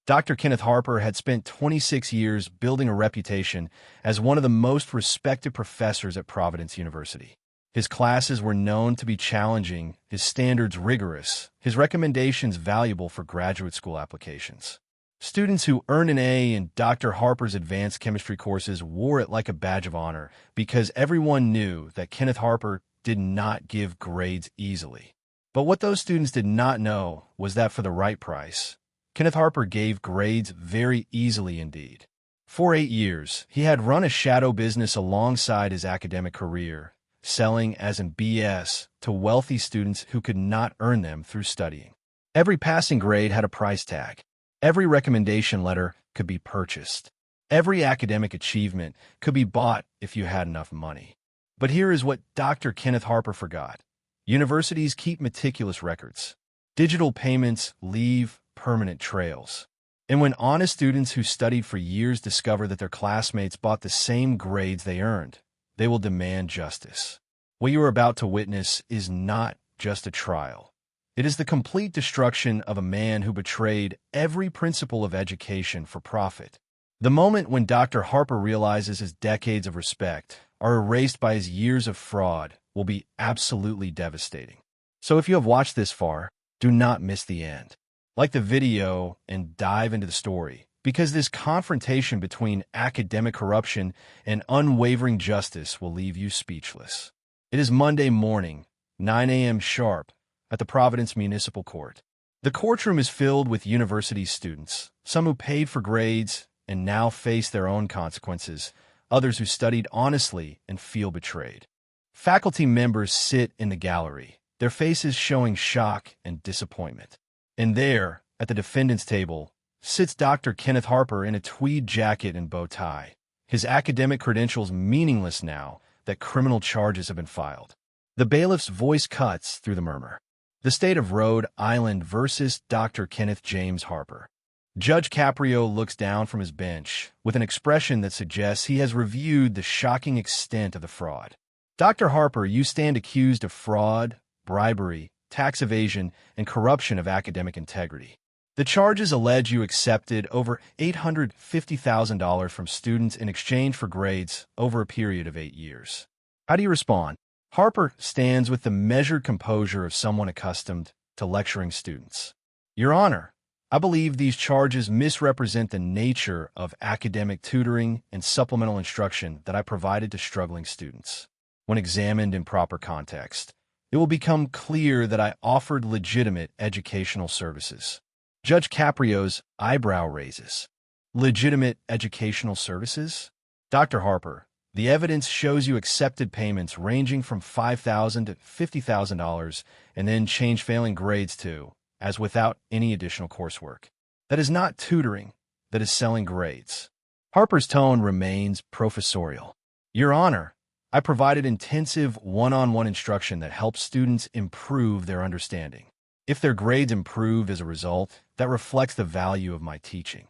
Dr. Kenneth Harper had spent 26 years building a reputation as one of the most respected professors at Providence University. His classes were known to be challenging, his standards rigorous, his recommendations valuable for graduate school applications. Students who earned an A in Dr. Harper's advanced chemistry courses wore it like a badge of honor because everyone knew that Kenneth Harper did not give grades easily. But what those students did not know was that for the right price, Kenneth Harper gave grades very easily indeed. For 8 years, he had run a shadow business alongside his academic career, selling as in BS to wealthy students who could not earn them through studying. Every passing grade had a price tag. Every recommendation letter could be purchased. Every academic achievement could be bought if you had enough money. But here is what Dr. Kenneth Harper forgot. Universities keep meticulous records. Digital payments leave permanent trails. And when honest students who studied for years discover that their classmates bought the same grades they earned, they will demand justice. What you are about to witness is not just a trial. It is the complete destruction of a man who betrayed every principle of education for profit. The moment when Dr. Harper realizes his decades of respect are erased by his years of fraud will be absolutely devastating. So if you have watched this far, do not miss the end. Like the video and dive into the story, because this confrontation between academic corruption and unwavering justice will leave you speechless. It is Monday morning, 9 a.m. sharp, at the Providence Municipal Court. The courtroom is filled with university students, some who paid for grades and now face their own consequences, others who studied honestly and feel betrayed. Faculty members sit in the gallery, their faces showing shock and disappointment. And there, at the defendant's table, sits Dr. Kenneth Harper in a tweed jacket and bow tie, his academic credentials meaningless now that criminal charges have been filed. The bailiff's voice cuts through the murmur. The state of Rhode Island versus Dr. Kenneth James Harper. Judge Caprio looks down from his bench with an expression that suggests he has reviewed the shocking extent of the fraud. Dr. Harper, you stand accused of fraud, bribery, tax evasion, and corruption of academic integrity. The charges allege you accepted over $850,000 from students in exchange for grades over a period of 8 years. How do you respond? Harper stands with the measured composure of someone accustomed to lecturing students. Your Honor, I believe these charges misrepresent the nature of academic tutoring and supplemental instruction that I provided to struggling students. When examined in proper context, it will become clear that I offered legitimate educational services. Judge Caprio's eyebrow raises. Legitimate educational services? Dr. Harper, the evidence shows you accepted payments ranging from $5,000 to $50,000 and then changed failing grades too, as without any additional coursework. That is not tutoring, that is selling grades. Harper's tone remains professorial. Your Honor, I provided intensive one-on-one instruction that helps students improve their understanding. If their grades improve as a result, that reflects the value of my teaching.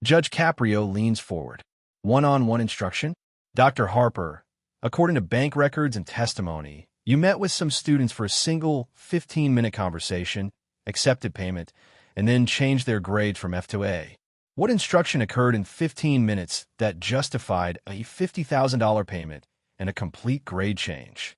Judge Caprio leans forward. One-on-one instruction? Dr. Harper, according to bank records and testimony, you met with some students for a single 15-minute conversation, accepted payment, and then changed their grades from F to A. What instruction occurred in 15 minutes that justified a $50,000 payment and a complete grade change?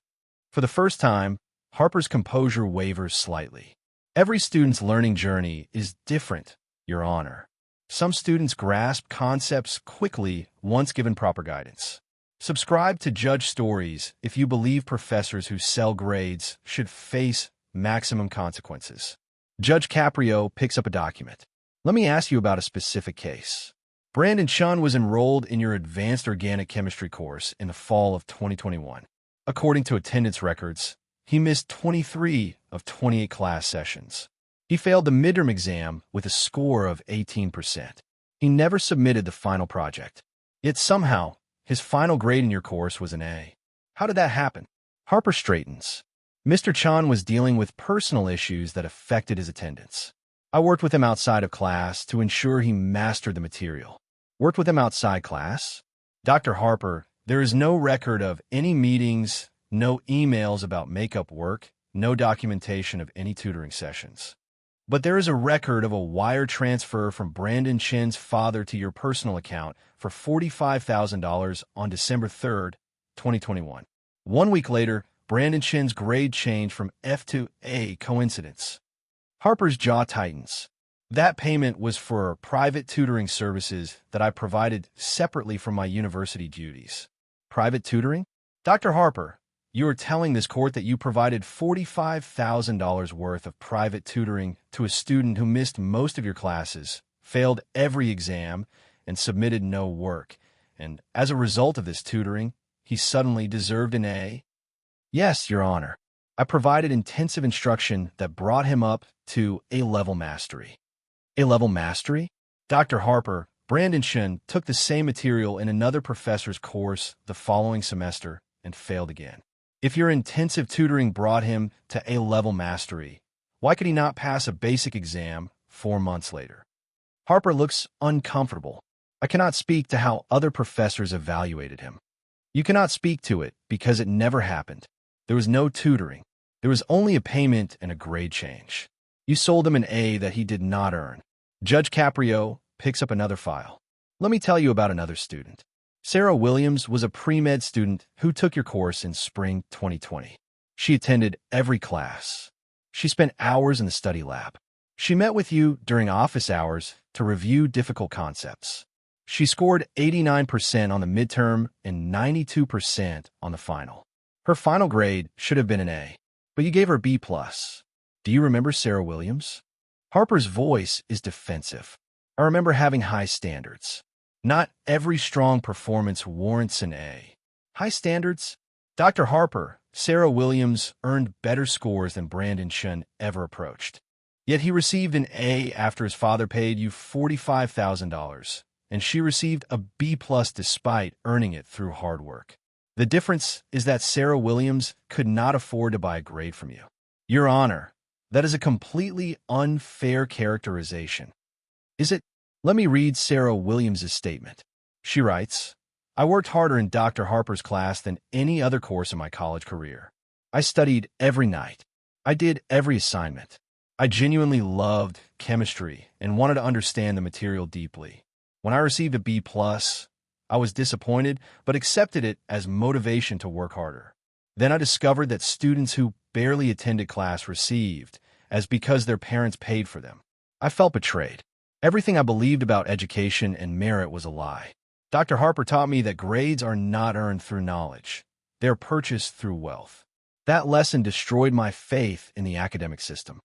For the first time, Harper's composure wavers slightly. Every student's learning journey is different, Your Honor. Some students grasp concepts quickly once given proper guidance. Subscribe to Judge Stories if you believe professors who sell grades should face maximum consequences. Judge Caprio picks up a document. Let me ask you about a specific case. Brandon Chun was enrolled in your advanced organic chemistry course in the fall of 2021. According to attendance records, he missed 23 of 28 class sessions. He failed the midterm exam with a score of 18%. He never submitted the final project. Yet somehow, his final grade in your course was an A. How did that happen? Harper straightens. Mr. Chun was dealing with personal issues that affected his attendance. I worked with him outside of class to ensure he mastered the material. Worked with him outside class? Dr. Harper, there is no record of any meetings, no emails about makeup work, no documentation of any tutoring sessions. But there is a record of a wire transfer from Brandon Chen's father to your personal account for $45,000 on December 3rd, 2021. 1 week later, Brandon Chen's grade changed from F to A. Coincidence? Harper's jaw tightens. That payment was for private tutoring services that I provided separately from my university duties. Private tutoring? Dr. Harper, you are telling this court that you provided $45,000 worth of private tutoring to a student who missed most of your classes, failed every exam, and submitted no work. And as a result of this tutoring, he suddenly deserved an A? Yes, Your Honor. I provided intensive instruction that brought him up to A-level mastery. A-level mastery? Dr. Harper, Brandon Chen took the same material in another professor's course the following semester and failed again. If your intensive tutoring brought him to A-level mastery, why could he not pass a basic exam 4 months later? Harper looks uncomfortable. I cannot speak to how other professors evaluated him. You cannot speak to it because it never happened. There was no tutoring. There was only a payment and a grade change. You sold him an A that he did not earn. Judge Caprio picks up another file. Let me tell you about another student. Sarah Williams was a pre-med student who took your course in spring 2020. She attended every class. She spent hours in the study lab. She met with you during office hours to review difficult concepts. She scored 89% on the midterm and 92% on the final. Her final grade should have been an A, but you gave her B+. Do you remember Sarah Williams? Harper's voice is defensive. I remember having high standards. Not every strong performance warrants an A. High standards? Dr. Harper, Sarah Williams earned better scores than Brandon Chen ever approached. Yet he received an A after his father paid you $45,000, and she received a B+ despite earning it through hard work. The difference is that Sarah Williams could not afford to buy a grade from you. Your Honor, that is a completely unfair characterization. Is it? Let me read Sarah Williams' statement. She writes, I worked harder in Dr. Harper's class than any other course in my college career. I studied every night. I did every assignment. I genuinely loved chemistry and wanted to understand the material deeply. When I received a B+, I was disappointed, but accepted it as motivation to work harder. Then I discovered that students who barely attended class received as because their parents paid for them. I felt betrayed. Everything I believed about education and merit was a lie. Dr. Harper taught me that grades are not earned through knowledge. They are purchased through wealth. That lesson destroyed my faith in the academic system.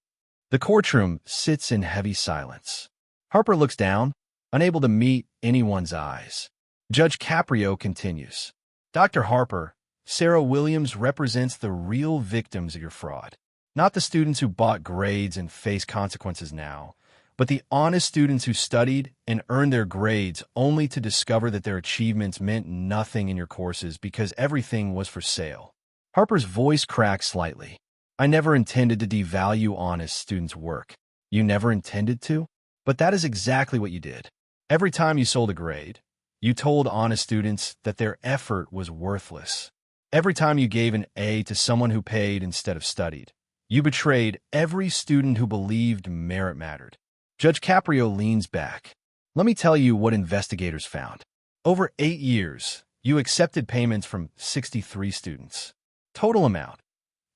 The courtroom sits in heavy silence. Harper looks down, unable to meet anyone's eyes. Judge Caprio continues. Dr. Harper, Sarah Williams represents the real victims of your fraud. Not the students who bought grades and face consequences now, but the honest students who studied and earned their grades only to discover that their achievements meant nothing in your courses because everything was for sale. Harper's voice cracks slightly. I never intended to devalue honest students' work. You never intended to? But that is exactly what you did. Every time you sold a grade, you told honest students that their effort was worthless. Every time you gave an A to someone who paid instead of studied, you betrayed every student who believed merit mattered. Judge Caprio leans back. Let me tell you what investigators found. Over 8 years, you accepted payments from 63 students. Total amount,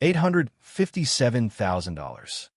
$857,000.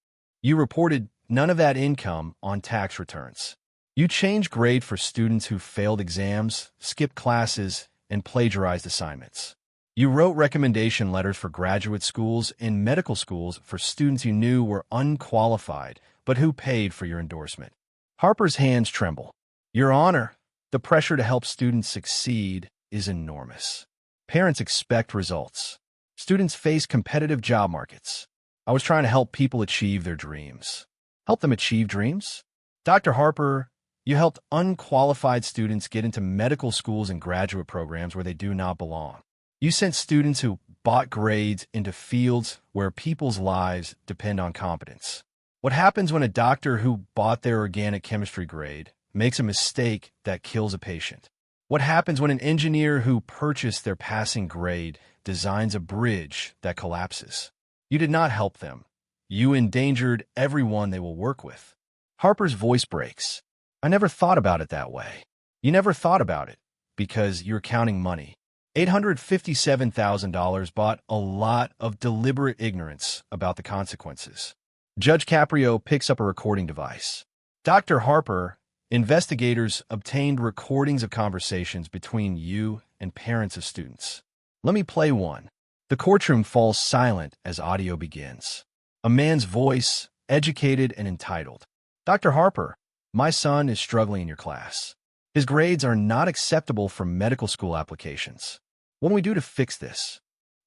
You reported none of that income on tax returns. You changed grade for students who failed exams, skipped classes, and plagiarized assignments. You wrote recommendation letters for graduate schools and medical schools for students you knew were unqualified, but who paid for your endorsement. Harper's hands tremble. Your Honor, the pressure to help students succeed is enormous. Parents expect results. Students face competitive job markets. I was trying to help people achieve their dreams. Help them achieve dreams? Dr. Harper, you helped unqualified students get into medical schools and graduate programs where they do not belong. You sent students who bought grades into fields where people's lives depend on competence. What happens when a doctor who bought their organic chemistry grade makes a mistake that kills a patient? What happens when an engineer who purchased their passing grade designs a bridge that collapses? You did not help them. You endangered everyone they will work with. Harper's voice breaks. I never thought about it that way. You never thought about it because you're counting money. $857,000 bought a lot of deliberate ignorance about the consequences. Judge Caprio picks up a recording device. Dr. Harper, investigators obtained recordings of conversations between you and parents of students. Let me play one. The courtroom falls silent as audio begins. A man's voice, educated and entitled. Dr. Harper, my son is struggling in your class. His grades are not acceptable for medical school applications. What do we do to fix this?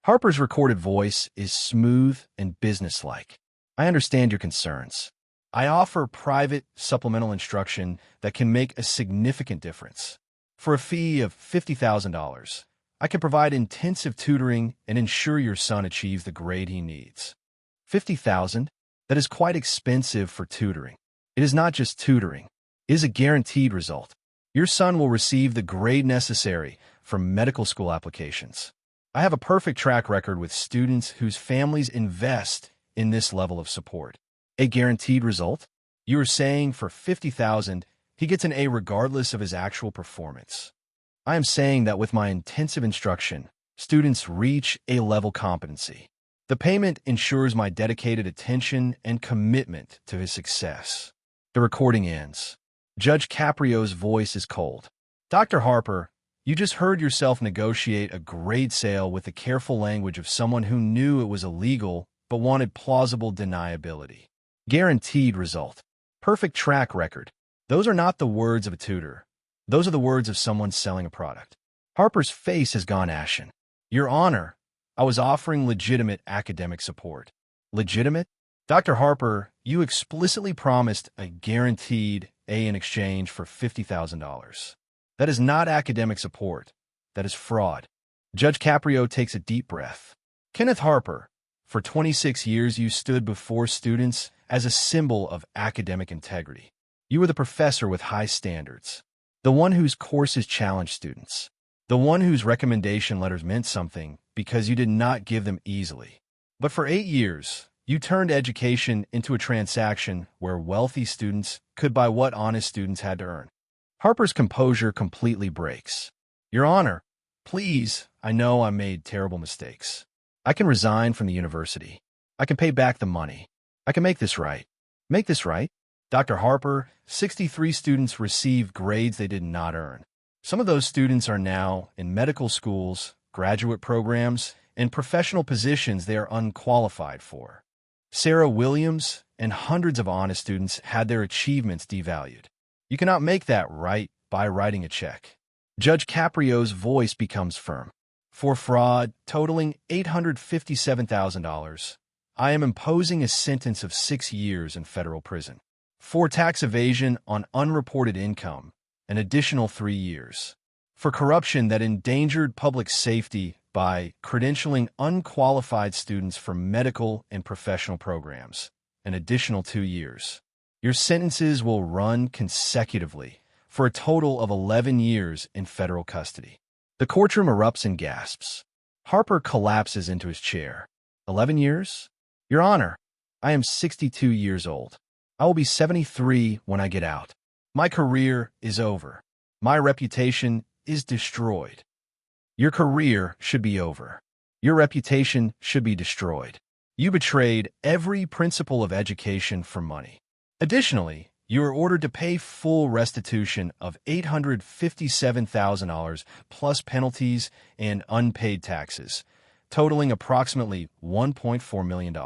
Harper's recorded voice is smooth and businesslike. I understand your concerns. I offer private supplemental instruction that can make a significant difference. For a fee of $50,000, I can provide intensive tutoring and ensure your son achieves the grade he needs. $50,000? That is quite expensive for tutoring. It is not just tutoring. It is a guaranteed result. Your son will receive the grade necessary for medical school applications. I have a perfect track record with students whose families invest in this level of support. A guaranteed result? You are saying for $50,000, he gets an A regardless of his actual performance. I am saying that with my intensive instruction, students reach A-level competency. The payment ensures my dedicated attention and commitment to his success. The recording ends. Judge Caprio's voice is cold. Dr. Harper, you just heard yourself negotiate a grade sale with the careful language of someone who knew it was illegal but wanted plausible deniability. Guaranteed result. Perfect track record. Those are not the words of a tutor. Those are the words of someone selling a product. Harper's face has gone ashen. Your Honor, I was offering legitimate academic support. Legitimate? Dr. Harper, you explicitly promised a guaranteed A in exchange for $50,000. That is not academic support. That is fraud. Judge Caprio takes a deep breath. Kenneth Harper, for 26 years you stood before students as a symbol of academic integrity. You were the professor with high standards, the one whose courses challenged students, the one whose recommendation letters meant something because you did not give them easily. But for 8 years, you turned education into a transaction where wealthy students could buy what honest students had to earn. Harper's composure completely breaks. Your Honor, please, I know I made terrible mistakes. I can resign from the university. I can pay back the money. I can make this right. Make this right? Dr. Harper, 63 students received grades they did not earn. Some of those students are now in medical schools, graduate programs, and professional positions they are unqualified for. Sarah Williams and hundreds of honest students had their achievements devalued. You cannot make that right by writing a check. Judge Caprio's voice becomes firm. For fraud totaling $857,000, I am imposing a sentence of 6 years in federal prison. For tax evasion on unreported income, an additional 3 years. For corruption that endangered public safety by credentialing unqualified students for medical and professional programs, an additional 2 years. Your sentences will run consecutively for a total of 11 years in federal custody. The courtroom erupts and gasps. Harper collapses into his chair. 11 years? Your Honor, I am 62 years old. I will be 73 when I get out. My career is over. My reputation is destroyed. Your career should be over. Your reputation should be destroyed. You betrayed every principle of education for money. Additionally, you are ordered to pay full restitution of $857,000 plus penalties and unpaid taxes, totaling approximately $1.4 million.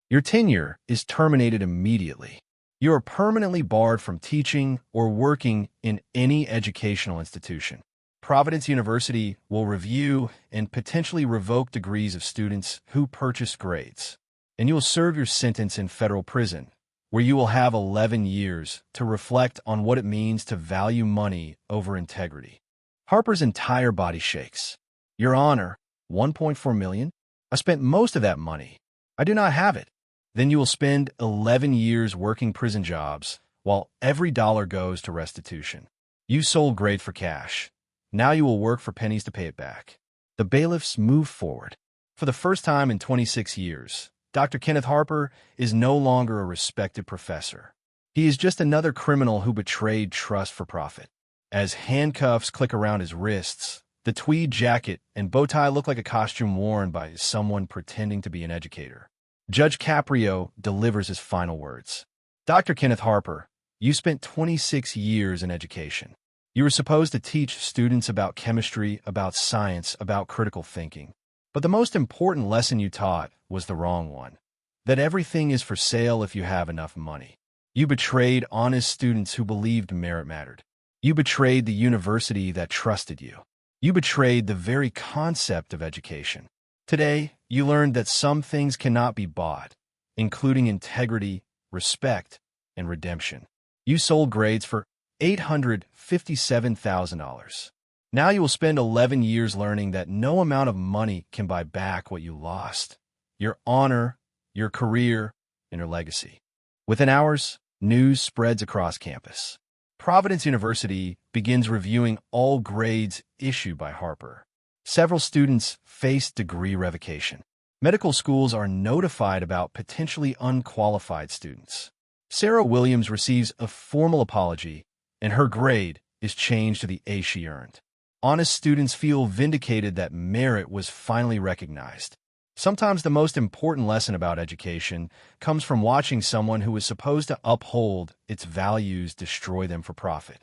Your tenure is terminated immediately. You are permanently barred from teaching or working in any educational institution. Providence University will review and potentially revoke degrees of students who purchase grades, and you will serve your sentence in federal prison, where you will have 11 years to reflect on what it means to value money over integrity. Harper's entire body shakes. Your Honor, $1.4 million? I spent most of that money. I do not have it. Then you will spend 11 years working prison jobs while every dollar goes to restitution. You sold grade for cash. Now you will work for pennies to pay it back. The bailiffs moved forward. For the first time in 26 years, Dr. Kenneth Harper is no longer a respected professor. He is just another criminal who betrayed trust for profit. As handcuffs click around his wrists, the tweed jacket and bow tie look like a costume worn by someone pretending to be an educator. Judge Caprio delivers his final words. Dr. Kenneth Harper, you spent 26 years in education. You were supposed to teach students about chemistry, about science, about critical thinking. But the most important lesson you taught was the wrong one. That everything is for sale if you have enough money. You betrayed honest students who believed merit mattered. You betrayed the university that trusted you. You betrayed the very concept of education. Today, you learned that some things cannot be bought, including integrity, respect, and redemption. You sold grades for $857,000. Now you will spend 11 years learning that no amount of money can buy back what you lost: your honor, your career, and your legacy. Within hours, news spreads across campus. Providence University begins reviewing all grades issued by Harper. Several students face degree revocation. Medical schools are notified about potentially unqualified students. Sarah Williams receives a formal apology, and her grade is changed to the A she earned. Honest students feel vindicated that merit was finally recognized. Sometimes the most important lesson about education comes from watching someone who is supposed to uphold its values destroy them for profit.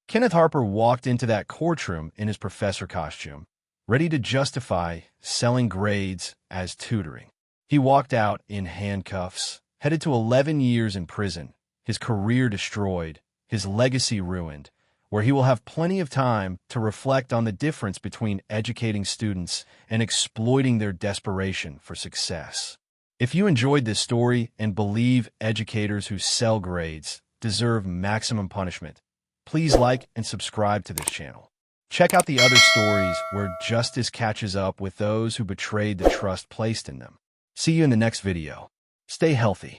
Kenneth Harper walked into that courtroom in his professor costume, ready to justify selling grades as tutoring. He walked out in handcuffs, headed to 11 years in prison, his career destroyed, his legacy ruined, where he will have plenty of time to reflect on the difference between educating students and exploiting their desperation for success. If you enjoyed this story and believe educators who sell grades deserve maximum punishment, please like and subscribe to this channel. Check out the other stories where justice catches up with those who betrayed the trust placed in them. See you in the next video. Stay healthy.